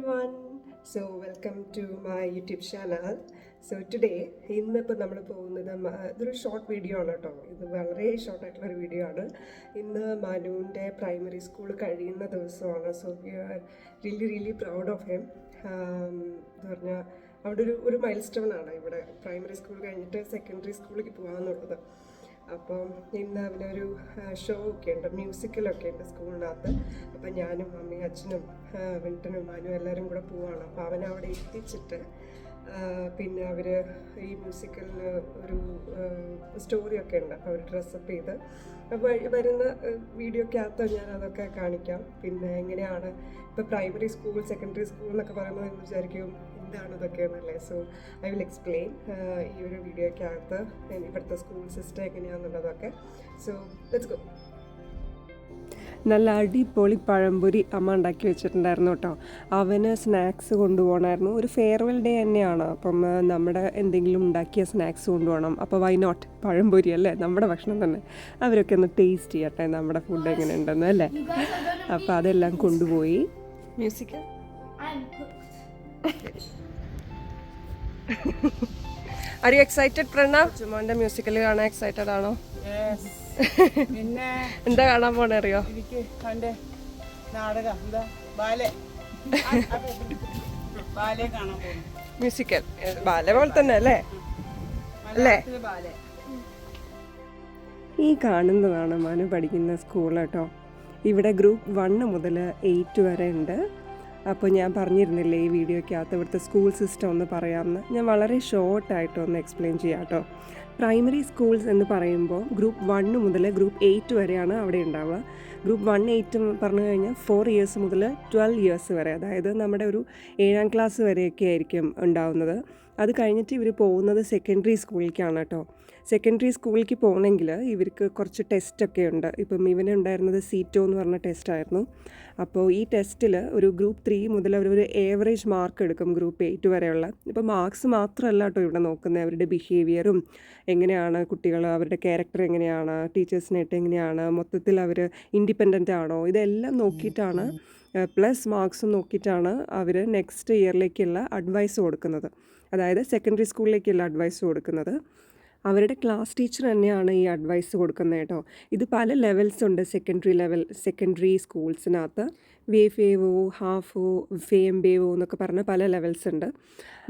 everyone. So welcome to my YouTube channel. So today ഇന്നിപ്പോൾ നമ്മൾ പോകുന്നത് ഇതൊരു ഷോർട്ട് വീഡിയോ ആണ് കേട്ടോ. ഇത് വളരെ ഷോർട്ടായിട്ടുള്ളൊരു വീഡിയോ ആണ്. ഇന്ന് മനുവിൻ്റെ പ്രൈമറി സ്കൂൾ കഴിയുന്ന ദിവസമാണ്. So we are really proud of him. എന്ന് പറഞ്ഞാൽ അവിടെ ഒരു മൈൽ സ്റ്റോൺ ആണ് ഇവിടെ പ്രൈമറി സ്കൂൾ കഴിഞ്ഞിട്ട് സെക്കൻഡറി സ്കൂളിലേക്ക് പോകാമെന്നുള്ളത്. അപ്പം ഇന്ന് അവനൊരു ഷോ ഒക്കെ ഉണ്ട്, മ്യൂസിക്കലൊക്കെ ഉണ്ട് സ്കൂളിനകത്ത്. അപ്പം ഞാനും അമ്മയും അച്ഛനും വിൻട്ടനും മാനും എല്ലാവരും കൂടെ പോവാണ്. അപ്പോൾ അവനവിടെ എത്തിച്ചിട്ട് പിന്നെ അവർ ഈ മ്യൂസിക്കലിന് ഒരു സ്റ്റോറിയൊക്കെ ഉണ്ട്. അപ്പോൾ അവർ ഡ്രസ്സപ്പ് ചെയ്ത് അപ്പോൾ വരുന്ന വീഡിയോക്കകത്ത് ഞാൻ അതൊക്കെ കാണിക്കാം. പിന്നെ എങ്ങനെയാണ് ഇപ്പോൾ പ്രൈമറി സ്കൂൾ സെക്കൻഡറി സ്കൂൾ എന്നൊക്കെ പറയുമ്പോൾ എന്ന് വിചാരിക്കും എന്താണ് ഇതൊക്കെ എന്നല്ലേ. സോ ഐ വിൽ എക്സ്പ്ലെയിൻ ഈ ഒരു വീഡിയോക്കകത്ത് ഇവിടുത്തെ സ്കൂൾ സിസ്റ്റം എങ്ങനെയാണെന്നുള്ളതൊക്കെ. So let's go. നല്ല അടിപൊളി പഴംപൊരി അമ്മ ഉണ്ടാക്കി വെച്ചിട്ടുണ്ടായിരുന്നു കേട്ടോ. അവന് സ്നാക്സ് കൊണ്ടുപോകണമായിരുന്നു. ഒരു ഫെയർവെൽ ഡേ തന്നെയാണ്. അപ്പം നമ്മുടെ എന്തെങ്കിലും ഉണ്ടാക്കിയ സ്നാക്സ് കൊണ്ടുപോകണം. അപ്പോൾ വൈ നോട്ട് പഴംപൊരി അല്ലേ, നമ്മുടെ ഭക്ഷണം തന്നെ. അവരൊക്കെ ഒന്ന് ടേസ്റ്റ് ചെയ്യട്ടെ നമ്മുടെ ഫുഡ് എങ്ങനെ ഉണ്ടെന്ന് അല്ലേ. അപ്പോൾ അതെല്ലാം കൊണ്ടുപോയി. Music are you excited Pranav? ചുമോൻ്റെ മ്യൂസിക്കൽ കാണാൻ എക്സൈറ്റഡ് ആണോ? പിന്നെ എന്താ കാണാൻ പോണേ അറിയോ? നാടകം എന്താ ബാലെ കാണാൻ പോകും. മ്യൂസിക്കൽ ബാലെ പോലെ തന്നെ അല്ലേ അല്ലേ? ഈ കാണുന്നതാണ് മനു പഠിക്കുന്ന സ്കൂൾ കേട്ടോ. ഇവിടെ ഗ്രൂപ്പ് 1 മുതൽ 8 വരെ ഉണ്ട്. അപ്പോൾ ഞാൻ പറഞ്ഞിരുന്നില്ലേ ഈ വീഡിയോയ്ക്കകത്ത് ഇവിടുത്തെ സ്കൂൾ സിസ്റ്റം ഒന്ന് പറയാമെന്ന്. ഞാൻ വളരെ ഷോർട്ടായിട്ടൊന്ന് എക്സ്പ്ലെയിൻ ചെയ്യാം കേട്ടോ. പ്രൈമറി സ്കൂൾസ് എന്ന് പറയുമ്പോൾ ഗ്രൂപ്പ് 1 മുതൽ ഗ്രൂപ്പ് 8 വരെയാണ് അവിടെ ഉണ്ടാവുക. ഗ്രൂപ്പ് 1-8 പറഞ്ഞു കഴിഞ്ഞാൽ 4 ഇയേഴ്സ് മുതൽ 12 ഇയേഴ്സ് വരെ, അതായത് നമ്മുടെ ഒരു 7ാം ക്ലാസ് വരെയൊക്കെ ആയിരിക്കും ഉണ്ടാവുന്നത്. അത് കഴിഞ്ഞിട്ട് ഇവർ പോകുന്നത് സെക്കൻഡറി സ്കൂളിലേക്കാണ് കേട്ടോ. സെക്കൻഡറി സ്കൂളിലേക്ക് പോകണമെങ്കിൽ ഇവർക്ക് കുറച്ച് ടെസ്റ്റൊക്കെ ഉണ്ട്. ഇപ്പം ഇവനുണ്ടായിരുന്നത് സീറ്റോ എന്ന് പറഞ്ഞ ടെസ്റ്റായിരുന്നു. അപ്പോൾ ഈ ടെസ്റ്റിൽ ഒരു ഗ്രൂപ്പ് 3 മുതൽ അവരൊരു ഏവറേജ് മാർക്ക് എടുക്കും ഗ്രൂപ്പ് 8 വരെയുള്ള. ഇപ്പോൾ മാർക്സ് മാത്രമല്ല കേട്ടോ ഇവിടെ നോക്കുന്നത്, അവരുടെ ബിഹേവിയറും എങ്ങനെയാണ് കുട്ടികൾ, അവരുടെ ക്യാരക്ടർ എങ്ങനെയാണ്, ടീച്ചേഴ്സിനായിട്ട് എങ്ങനെയാണ്, മൊത്തത്തിൽ അവർ ഇൻഡിപെൻഡൻ്റ് ആണോ, ഇതെല്ലാം നോക്കിയിട്ടാണ്, പ്ലസ് മാർക്സും നോക്കിയിട്ടാണ് അവർ നെക്സ്റ്റ് ഇയറിലേക്കുള്ള അഡ്വൈസ് കൊടുക്കുന്നത്. അതായത് സെക്കൻഡറി സ്കൂളിലേക്കുള്ള അഡ്വൈസ് കൊടുക്കുന്നത്. അവരുടെ ക്ലാസ് ടീച്ചർ തന്നെയാണ് ഈ അഡ്വൈസ് കൊടുക്കുന്നത് കേട്ടോ. ഇത് പല ലെവൽസ് ഉണ്ട് സെക്കൻഡറി സ്കൂൾസിനകത്ത്. വേഫേവോ, ഹാഫോ, ഫേംബേവോ എന്നൊക്കെ പറഞ്ഞ പല ലെവൽസ് ഉണ്ട്.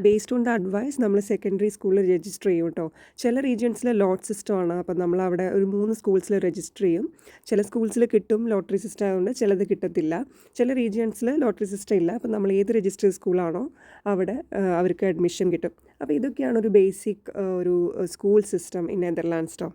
ബേസ്ഡ് ഓൺ ദ അഡ്വൈസ് നമ്മൾ സെക്കൻഡറി സ്കൂളിൽ രജിസ്റ്റർ ചെയ്യും കേട്ടോ. ചില റീജിയൻസിൽ ലോട്ട് സിസ്റ്റമാണ്. അപ്പം നമ്മളവിടെ ഒരു 3 സ്കൂൾസിൽ രജിസ്റ്റർ ചെയ്യും. ചില സ്കൂൾസിൽ കിട്ടും ലോട്ടറി സിസ്റ്റം ആയതുകൊണ്ട്, ചിലത് കിട്ടത്തില്ല. ചില റീജിയൻസിൽ ലോട്ടറി സിസ്റ്റം ഇല്ല. അപ്പം നമ്മൾ ഏത് രജിസ്റ്റർ സ്കൂളാണോ അവിടെ അവർക്ക് അഡ്മിഷൻ കിട്ടും. അപ്പോൾ ഇതൊക്കെയാണ് ഒരു ബേസിക് ഒരു സ്കൂൾ സിസ്റ്റം ഇൻ നെതർലാൻഡ്സ് കേട്ടോ.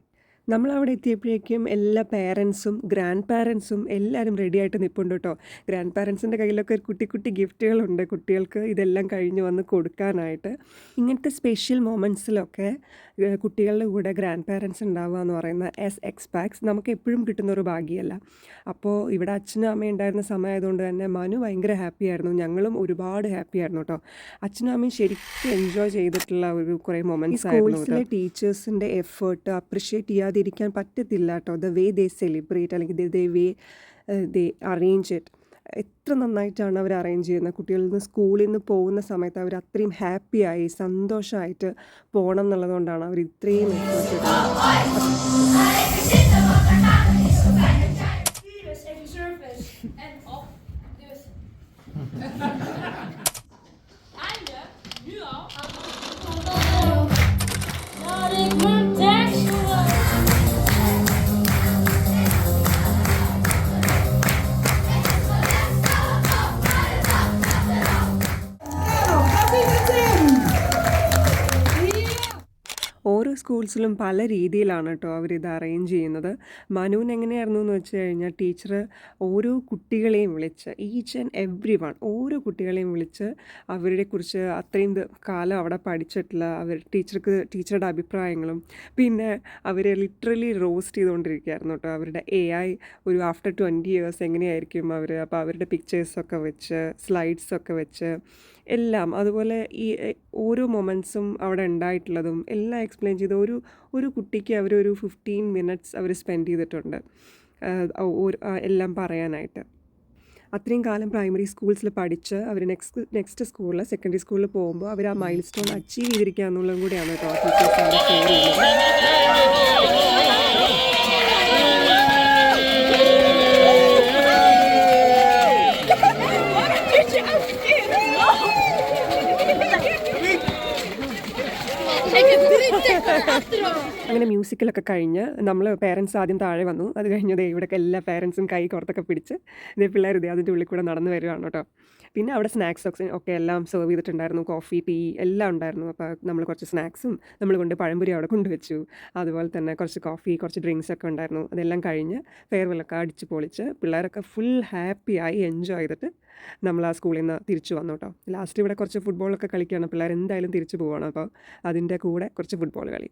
നമ്മളവിടെ എത്തിയപ്പോഴേക്കും എല്ലാ പേരൻസും ഗ്രാൻഡ് പാരൻസും എല്ലാവരും റെഡി ആയിട്ട് നിൽപ്പുണ്ട് കേട്ടോ. ഗ്രാൻഡ് പാരൻസിൻ്റെ കയ്യിലൊക്കെ കുട്ടി ഗിഫ്റ്റുകളുണ്ട് കുട്ടികൾക്ക് ഇതെല്ലാം കഴിഞ്ഞ് വന്ന് കൊടുക്കാനായിട്ട്. ഇങ്ങനത്തെ സ്പെഷ്യൽ മൊമെൻറ്റ്സിലൊക്കെ കുട്ടികളുടെ കൂടെ ഗ്രാൻഡ് പാരൻസ് ഉണ്ടാവുക എന്ന് പറയുന്ന എക്സ്പാക്സ് നമുക്ക് എപ്പോഴും കിട്ടുന്നൊരു ഭാഗ്യമല്ല. അപ്പോൾ ഇവിടെ അച്ഛനും അമ്മയും ഉണ്ടായിരുന്ന സമയമായതുകൊണ്ട് തന്നെ മനു ഭയങ്കര ഹാപ്പി ആയിരുന്നു. ഞങ്ങളും ഒരുപാട് ഹാപ്പി ആയിരുന്നു കേട്ടോ. അച്ഛനും അമ്മയും ശരിക്കും എൻജോയ് ചെയ്തിട്ടുള്ള ഒരു കുറേ മൊമെൻറ്റ്സ് ആയിരുന്നു. സ്കൂൾസിലെ ടീച്ചേഴ്സിൻ്റെ എഫേർട്ട് അപ്രിഷ്യേറ്റ് ചെയ്യാതിരിക്കാൻ പറ്റത്തില്ല കേട്ടോ. ദ വേ ദേ സെലിബ്രേറ്റ്, അല്ലെങ്കിൽ the way they arrange it, എത്ര നന്നായിട്ടാണ് അവർ അറേഞ്ച് ചെയ്യുന്നത്. കുട്ടികളിൽ നിന്ന് സ്കൂളിൽ നിന്ന് പോകുന്ന സമയത്ത് അവർ അത്രയും ഹാപ്പിയായി സന്തോഷമായിട്ട് പോകണം എന്നുള്ളതുകൊണ്ടാണ് അവർ ഇത്രയും ഓരോ സ്കൂൾസിലും പല രീതിയിലാണ് കേട്ടോ അവരിത് അറേഞ്ച് ചെയ്യുന്നത്. മനുവിന് എങ്ങനെയായിരുന്നു എന്ന് വെച്ച് കഴിഞ്ഞാൽ ടീച്ചർ ഓരോ കുട്ടികളെയും വിളിച്ച് ഈച്ച് ആൻഡ് എവ്രി വൺ ഓരോ കുട്ടികളെയും വിളിച്ച് അവരെ കുറിച്ച് അത്രയും കാലം അവിടെ പഠിച്ചിട്ടുള്ള ടീച്ചറുടെ അഭിപ്രായങ്ങളും പിന്നെ അവരെ ലിറ്ററലി റോസ്റ്റ് ചെയ്തുകൊണ്ടിരിക്കുകയായിരുന്നു കേട്ടോ. അവരുടെ AI ഒരു ആഫ്റ്റർ 20 ഇയേഴ്സ് എങ്ങനെയായിരിക്കും അവർ, അപ്പോൾ അവരുടെ പിക്ചേഴ്സൊക്കെ വെച്ച് സ്ലൈഡ്സൊക്കെ വെച്ച് എല്ലാം, അതുപോലെ ഈ ഓരോ മൊമെൻറ്റ്സും അവിടെ ഉണ്ടായിട്ടുള്ളതും എല്ലാം എക്സ്പ്ലെയിൻ ചെയ്ത് ഒരു കുട്ടിക്ക് അവരൊരു 15 മിനിറ്റ്സ് അവർ സ്പെൻഡ് ചെയ്തിട്ടുണ്ട് എല്ലാം പറയാനായിട്ട്. അത്രയും കാലം പ്രൈമറി സ്കൂൾസിൽ പഠിച്ച് അവർ നെക്സ്റ്റ് സ്കൂളിൽ സെക്കൻഡറി സ്കൂളിൽ പോകുമ്പോൾ അവർ ആ മൈൽ സ്റ്റോൺ അച്ചീവ് ചെയ്തിരിക്കുക എന്നുള്ളതും കൂടിയാണ് കേട്ടോ ടീച്ചേഴ്സ് അവിടെ ഷെയർ ചെയ്യുന്നത്. അങ്ങനെ മ്യൂസിക്കലൊക്കെ കഴിഞ്ഞ് നമ്മൾ പേരൻസ് ആദ്യം താഴെ വന്നു. അത് കഴിഞ്ഞത് ഇവിടെയൊക്കെ എല്ലാ പേരൻസും കൈ പുറത്തൊക്കെ പിടിച്ച് പിള്ളേർ അതിൻ്റെ ഉള്ളിൽ കൂടെ നടന്നു വരുവാണ് കേട്ടോ. പിന്നെ അവിടെ സ്നാക്സ് ഒക്കെ എല്ലാം സെർവ് ചെയ്തിട്ടുണ്ടായിരുന്നു. കോഫി, ടീ എല്ലാം ഉണ്ടായിരുന്നു. അപ്പോൾ നമ്മൾ കുറച്ച് സ്നാക്സും നമ്മൾ കൊണ്ട് പഴംപൊരി അവിടെ കൊണ്ടുവച്ചു. അതുപോലെ തന്നെ കുറച്ച് കോഫി, കുറച്ച് ഡ്രിങ്ക്സ് ഒക്കെ ഉണ്ടായിരുന്നു. അതെല്ലാം കഴിഞ്ഞ് ഫെയർവെല്ലൊക്കെ അടിച്ച് പൊളിച്ച് പിള്ളേരൊക്കെ ഫുൾ ഹാപ്പിയായി എൻജോയ് ചെയ്തിട്ട് നമ്മൾ ആ സ്കൂളിൽ നിന്ന് തിരിച്ചു വന്നു കേട്ടോ. ലാസ്റ്റ് ഇവിടെ കുറച്ച് ഫുട്ബോളൊക്കെ കളിക്കുകയാണ്. പിള്ളേർ എന്തായാലും തിരിച്ചു പോവുകയാണ്. അപ്പോൾ അതിൻ്റെ കൂടെ കുറച്ച് ഫുട്ബോൾ കളി.